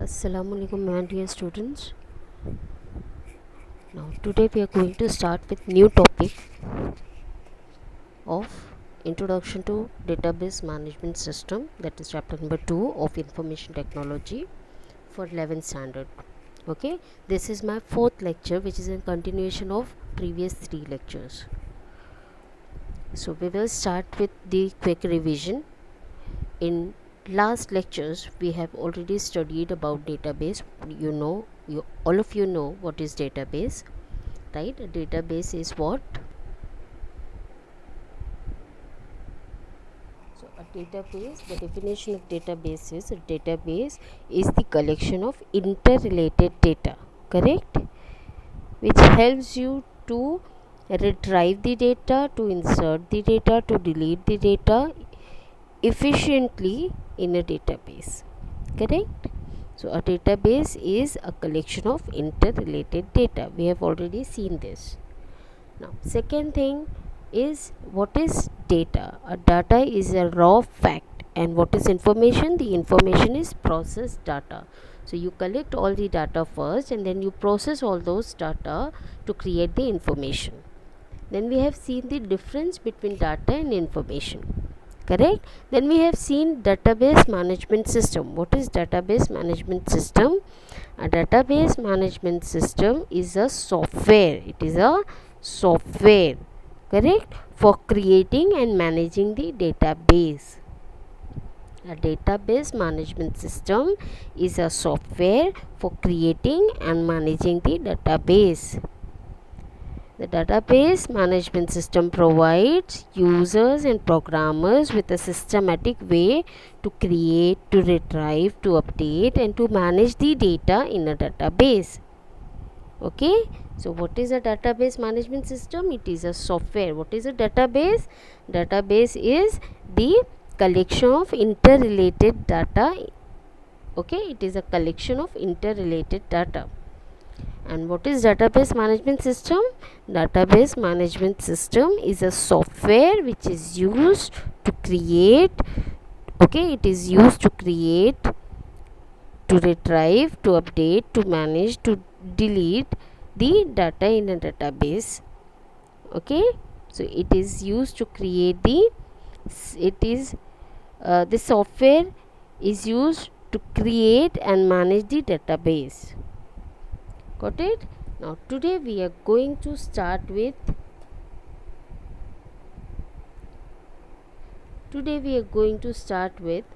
Assalamu alaikum, my dear students. Now today we are going to start with new topic of Introduction to Database Management System, that is chapter number 2 of Information Technology for 11th standard. Okay, this is my fourth lecture, which is a continuation of previous 3 lectures. So we will start with the quick revision. In last lectures we have already studied about database. All of you know what is database, right? A database is what? So a database, the definition of database is, a database is the collection of interrelated data, correct, which helps you to retrieve the data, to insert the data, to delete the data efficiently in a database, correct? So a database is a collection of interrelated data. We have already seen this. Now second thing is, what is data? A data is a raw fact, and what is information? The information is processed data. So you collect all the data first and then you process all those data to create the information. Then we have seen the difference between data and information, correct? Then we have seen database management system. What is database management system? A database management system is a software. It is a software, correct, for creating and managing the database. A database management system is a software for creating and managing the database. The database management system provides users and programmers with a systematic way to create, to retrieve, to update, and to manage the data in a database. Okay, so what is a database management system? It is a software. What is a database? Database is the collection of interrelated data. Okay, it is a collection of interrelated data. And what is database management system? Database management system is a software which is used to create, okay, it is used to create, to retrieve, to update, to manage, to delete the data in a database. Okay, so it is used to create the, the software is used to create and manage the database. Got it? Now today we are going to start with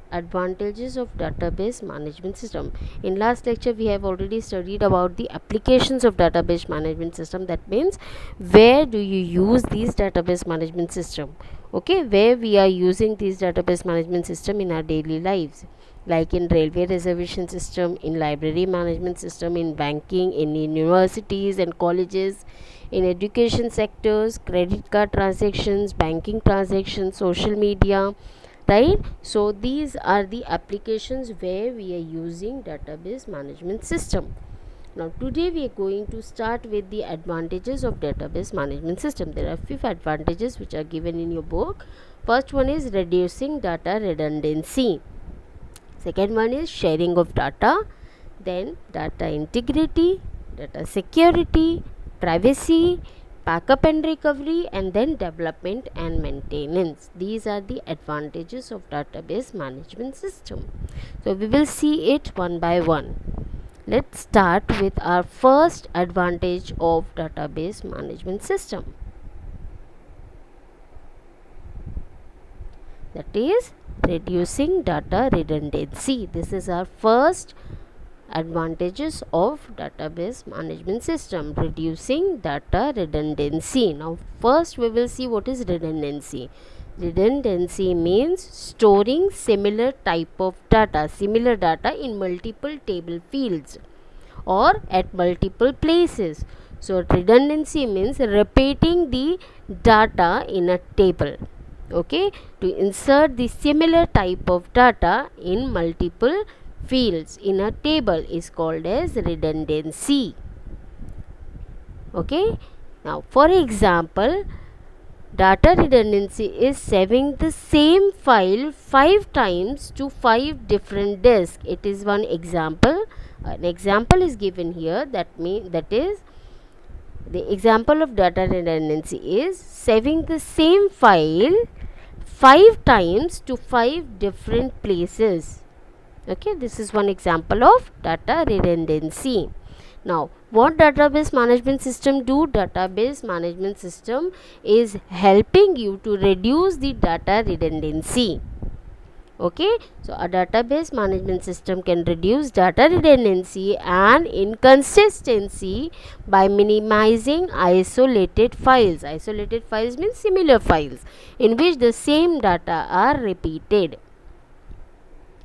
advantages of database management system. In last lecture we have already studied about the applications of database management system. That means where do you use these database management system, okay, where we are using these database management system in our daily lives, like in railway reservation system, in library management system, in banking, in universities and colleges, in education sectors, credit card transactions, banking transactions, social media, right? So these are the applications where we are using database management system. Now today we are going to start with the advantages of database management system. There are 5 advantages which are given in your book. First one is reducing data redundancy. Second one is sharing of data, then data integrity, data security, privacy, backup and recovery, and then development and maintenance. These are the advantages of database management system. So we will see it one by one. Let's start with our first advantage of database management system. That is reducing data redundancy. This is our first advantages of database management system, reducing data redundancy. Now first we will see what is redundancy. Redundancy means storing similar type of data, similar data in multiple table fields or at multiple places. So redundancy means repeating the data in a table, okay, to insert the similar type of data in multiple fields in a table is called as redundancy. Okay, now for example, Data redundancy is saving the same file 5 times to 5 different disks. It is one example. An example is given here, that is the example of data redundancy is saving the same file 5 times to 5 different places. Okay, this is one example of data redundancy. Now, what database management system do? Database management system is helping you to reduce the data redundancy. Okay, so a database management system can reduce data redundancy and inconsistency by minimizing isolated files. Isolated files means similar files in which the same data are repeated.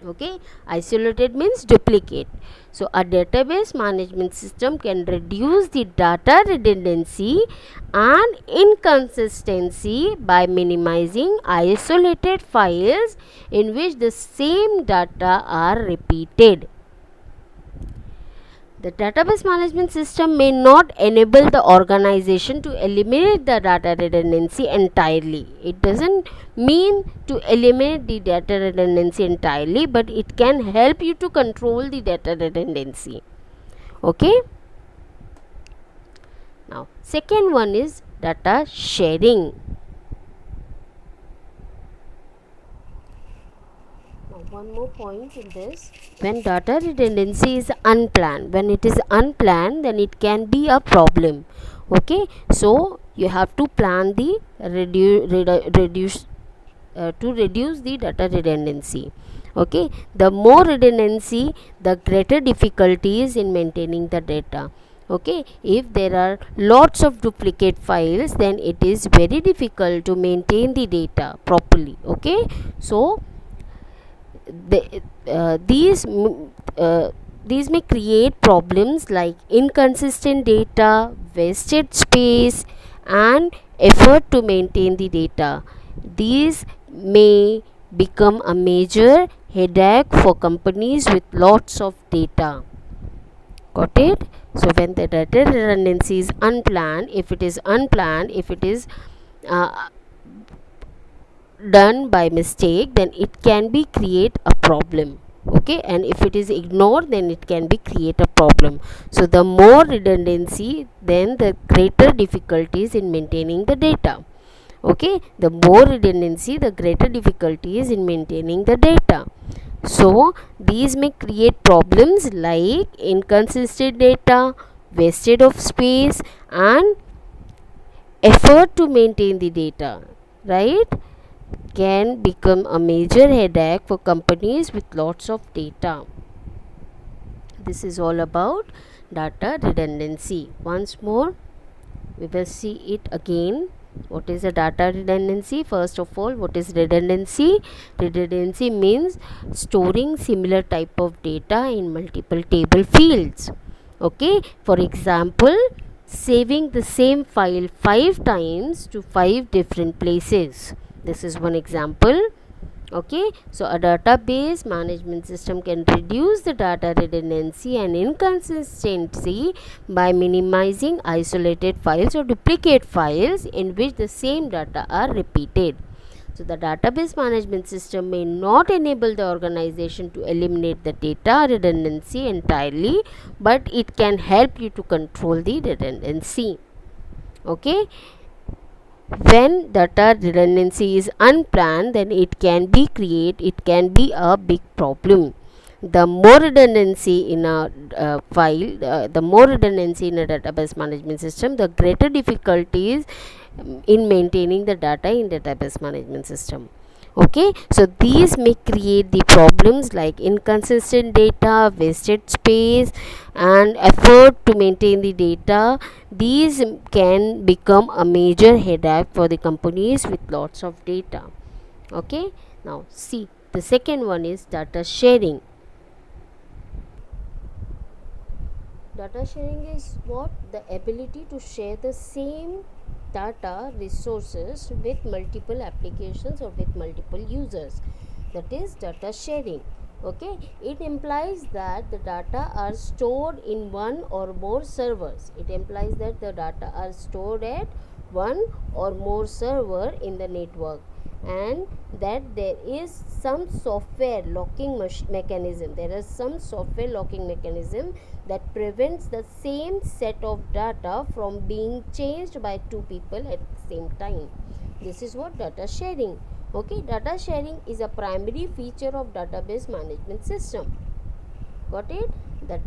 Okay, isolated means duplicate. So a database management system can reduce the data redundancy and inconsistency by minimizing isolated files in which the same data are repeated. The database management system may not enable the organization to eliminate the data redundancy entirely. It doesn't mean to eliminate the data redundancy entirely, but it can help you to control the data redundancy. Okay. Now, second one is data sharing. One more point in this, when data redundancy is unplanned, when it is unplanned, then it can be a problem. Okay, so you have to plan the reduce the data redundancy. Okay, the more redundancy, the greater difficulties in maintaining the data. Okay, if there are lots of duplicate files, then it is very difficult to maintain the data properly. Okay, so these may create problems like inconsistent data, wasted space, and effort to maintain the data. These may become a major headache for companies with lots of data. Got it? So when the data redundancy is unplanned, if it is done by mistake, then it can be create a problem. Okay, and if it is ignored, then it can be create a problem. So the more redundancy, then the greater difficulties in maintaining the data. Okay, the more redundancy, the greater difficulties in maintaining the data. So these may create problems like inconsistent data, wastage of space, and effort to maintain the data, right? Can become a major headache for companies with lots of data. This is all about data redundancy. Once more, we will see it again. What is a data redundancy? First of all, what is redundancy? Redundancy means storing similar type of data in multiple table fields. Okay, for example, saving the same file 5 times to 5 different places. This is one example. Okay, so a database management system can reduce the data redundancy and inconsistency by minimizing isolated files or duplicate files in which the same data are repeated. So the database management system may not enable the organization to eliminate the data redundancy entirely, but it can help you to control the redundancy. Okay, when data redundancy is unplanned, then it can be a big problem. The more redundancy in a the more redundancy in a database management system, the greater difficulties in maintaining the data in database management system. Okay, so these may create the problems like inconsistent data, wasted space, and effort to maintain the data. These can become a major headache for the companies with lots of data. Okay, now see, the second one is data sharing. Data sharing is what? The ability to share the same data resources with multiple applications or with multiple users. That is data sharing. Okay, it implies that the data are stored in one or more servers. It implies that the data are stored at one or more server in the network, and that there is some software locking mechanism. There is some software locking mechanism that prevents the same set of data from being changed by two people at the same time. This is what data sharing. Okay, data sharing is a primary feature of database management system. Got it? The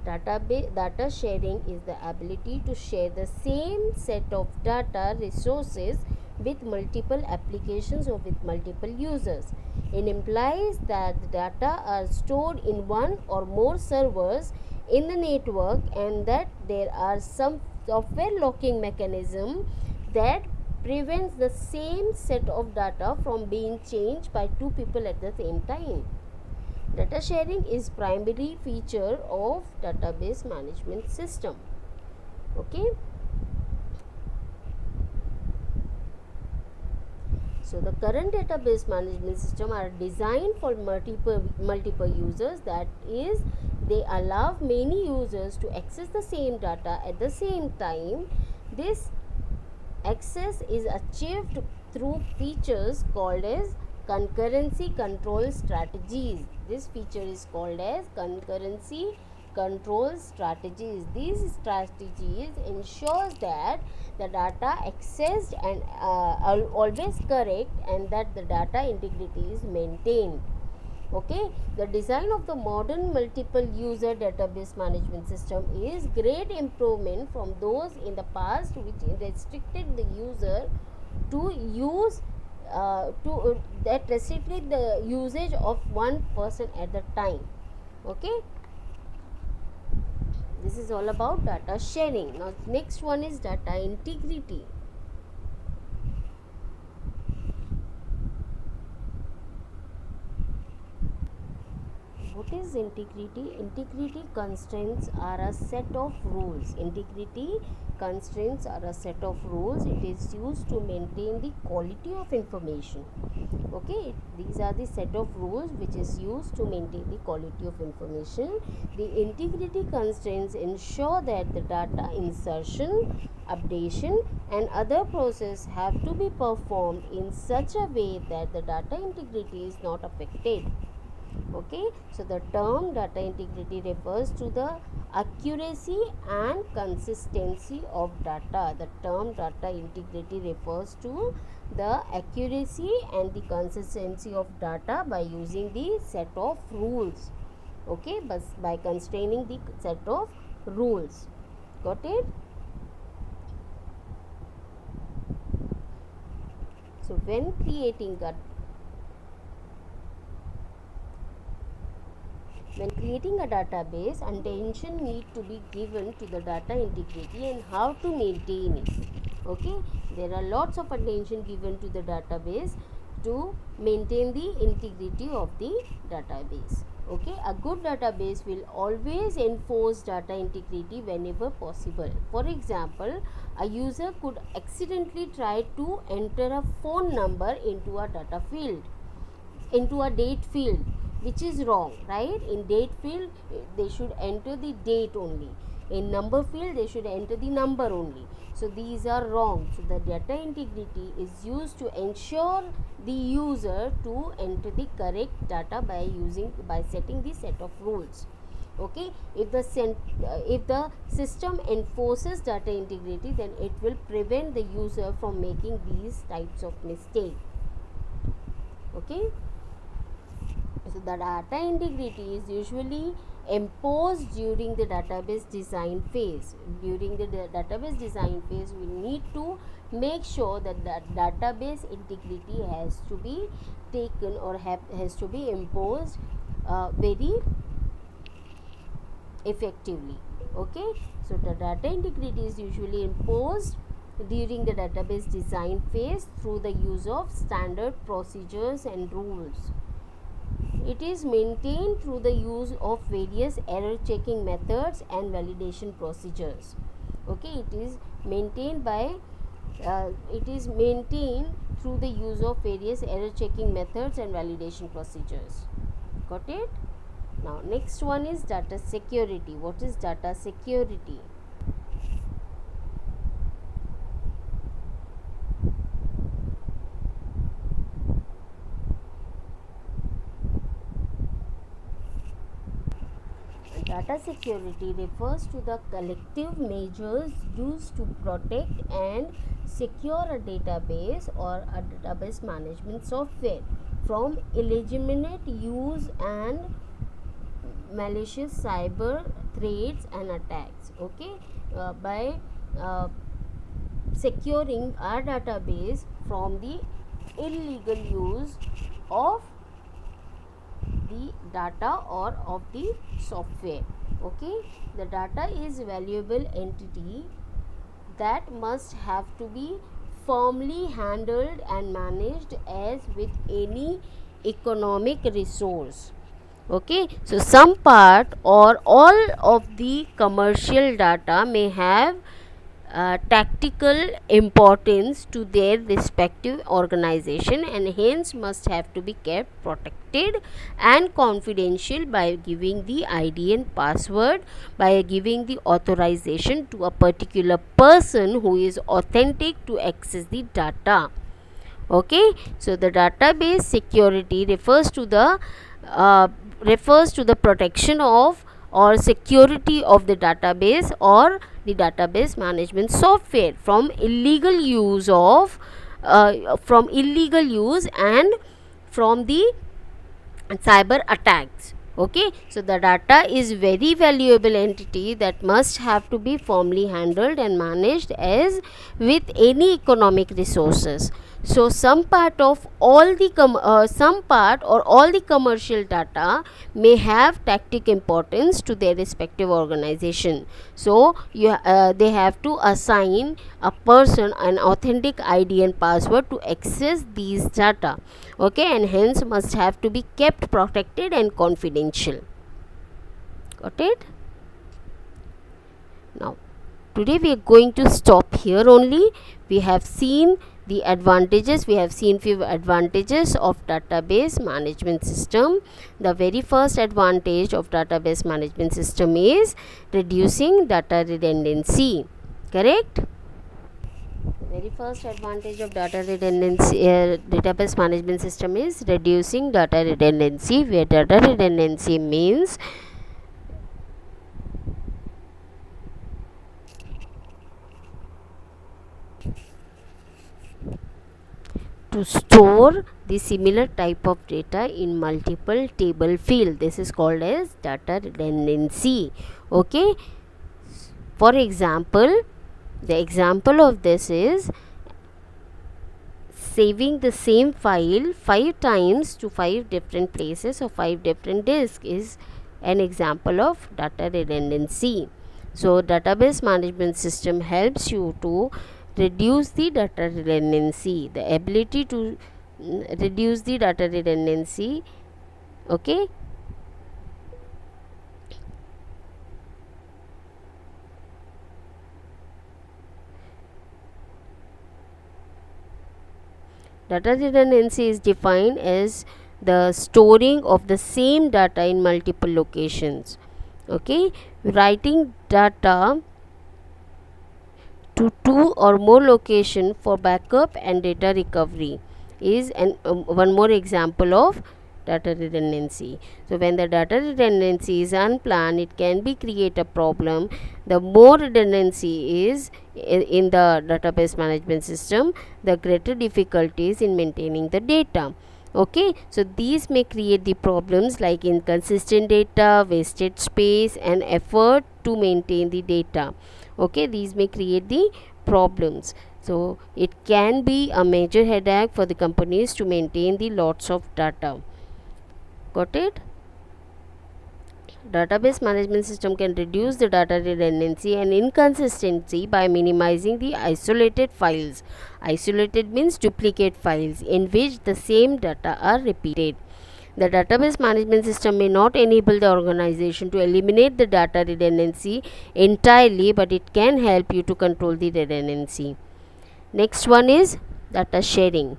data sharing is the ability to share the same set of data resources with multiple applications or with multiple users. It implies that the data are stored in one or more servers in the network, and that there are some software locking mechanism that prevents the same set of data from being changed by two people at the same time. Data sharing is primary feature of database management system. Okay. So the current database management system are designed for multiple users. That is, they allow many users to access the same data at the same time. This access is achieved through features called as concurrency control strategies. This feature is called as concurrency control strategies. These strategies ensures that the data accessed and always correct, and that the data integrity is maintained. Okay, the design of the modern multiple user database management system is great improvement from those in the past, which restricted the user to use that restricted the usage of one person at the time. Okay, this is all about data sharing. Now next one is data integrity. What is integrity? Integrity constraints are a set of rules. Integrity constraints are a set of rules. It is used to maintain the quality of information. Okay, these are the set of rules which is used to maintain the quality of information. The integrity constraints ensure that the data insertion, updation and other process have to be performed in such a way that the data integrity is not affected. Okay, so the term data integrity refers to the accuracy and consistency of data. The term data integrity refers to the accuracy and the consistency of data by using the set of rules. Okay, but by constraining the set of rules. Got it? So when creating a database, attention need to be given to the data integrity and how to maintain it. Okay, there are lots of attention given to the database to maintain the integrity of the database. Okay, a good database will always enforce data integrity whenever possible. For example, a user could accidentally try to enter a phone number into a data field, into a date field, which is wrong, right? In date field they should enter the date only. In number field they should enter the number only. So these are wrong. So the data integrity is used to ensure the user to enter the correct data by setting the set of rules. Okay, if the system enforces data integrity, then it will prevent the user from making these types of mistakes. Okay, so the data integrity is usually imposed during the database design phase. During the database design phase, we need to make sure that the database integrity has to be taken or has to be imposed very effectively. Okay, so the data integrity is usually imposed during the database design phase through the use of standard procedures and rules. It is maintained through the use of various error checking methods and validation procedures. Okay, it is maintained through the use of various error checking methods and validation procedures. Got it? Now next one is data security. What is data security? data security refers to the collective measures used to protect and secure a database or a database management software from illegitimate use and malicious cyber threats and attacks. Okay, by securing our database from the illegal use of the data or of the software. Okay, the data is valuable entity that must have to be firmly handled and managed as with any economic resource. Okay, so some part or all of the commercial data may have tactical importance to their respective organization and hence must have to be kept protected and confidential by giving the ID and password, by giving the authorization to a particular person who is authentic to access the data. Okay, so the database security refers to the protection of or security of the database or the database management software from illegal use and from the cyber attacks. Okay, so the data is very valuable entity that must have to be firmly handled and managed as with any economic resources. So some part or all the commercial data may have tactic importance to their respective organization. So they have to assign a person an authentic ID and password to access these data. Okay, and hence must have to be kept protected and confidential. Got it? Now today we are going to stop here only. We have seen the advantages, we have seen few advantages of database management system. The very first advantage of database management system is reducing data redundancy. Correct? Very first advantage of database management system is reducing data redundancy, where data redundancy means to store the similar type of data in multiple table field. This is called as data redundancy. Okay, for example, the example of this is saving the same file 5 times to 5 different places or 5 different disks is an example of data redundancy. So database management system helps you to reduce the data redundancy, the ability to reduce the data redundancy. Okay, data redundancy is defined as the storing of the same data in multiple locations. Okay, writing data to 2 or more location for backup and data recovery is one more example of data redundancy. So when the data redundancy is unplanned, it can be create a problem. The more redundancy is in the database management system, the greater difficulties in maintaining the data. Okay, so these may create the problems like inconsistent data, wasted space and effort to maintain the data. Okay, these may create the problems. So it can be a major headache for the companies to maintain the lots of data. Got it? Database management system can reduce the data redundancy and inconsistency by minimizing the isolated files. Isolated means duplicate files in which the same data are repeated. The database management system may not enable the organization to eliminate the data redundancy entirely, but it can help you to control the redundancy. Next one is data sharing.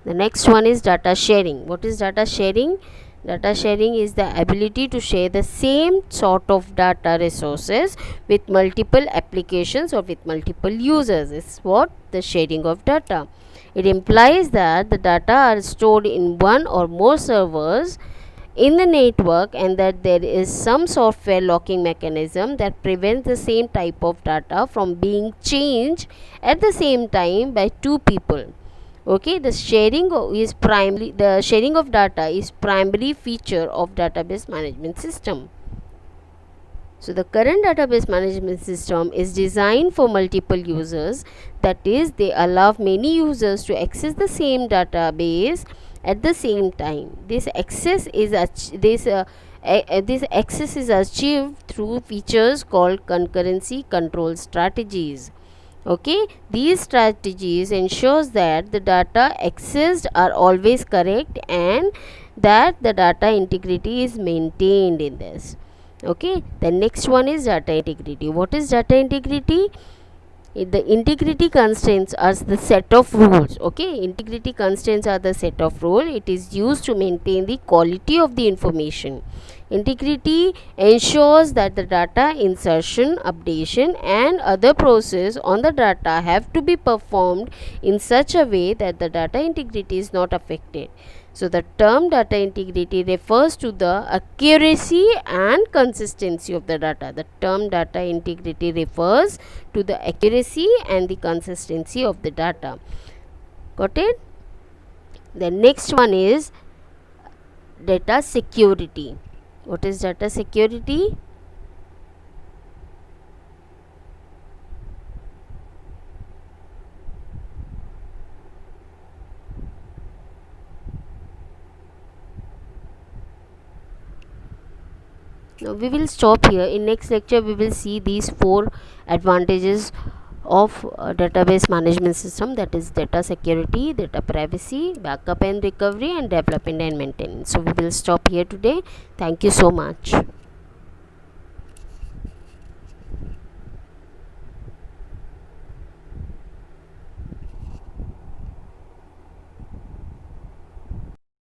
The next one is data sharing. What is data sharing? Data sharing is the ability to share the same sort of data resources with multiple applications or with multiple users. Is what the sharing of data. It implies that the data are stored in one or more servers in the network, and that there is some software locking mechanism that prevents the same type of data from being changed at the same time by two people. Okay, the sharing of data is primary feature of database management system. So the current database management system is designed for multiple users, that is, they allow many users to access the same database at the same time. This access is achieved through features called concurrency control strategies. Okay, these strategies ensures that the data accessed are always correct and that the data integrity is maintained in this. Okay, the next one is data integrity. What is data integrity? The integrity constraints are the set of rules. Okay, integrity constraints are the set of rule. It is used to maintain the quality of the information. Integrity ensures that the data insertion, updation and other process on the data have to be performed in such a way that the data integrity is not affected. So the term data integrity refers to the accuracy and consistency of the data. The term data integrity refers to the accuracy and the consistency of the data. Got it? The next one is data security. What is data security? Now we will stop here. In next lecture we will see these 4 advantages of database management system, that is data security, data privacy, backup and recovery, and development and maintenance. So we will stop here today. Thank you so much.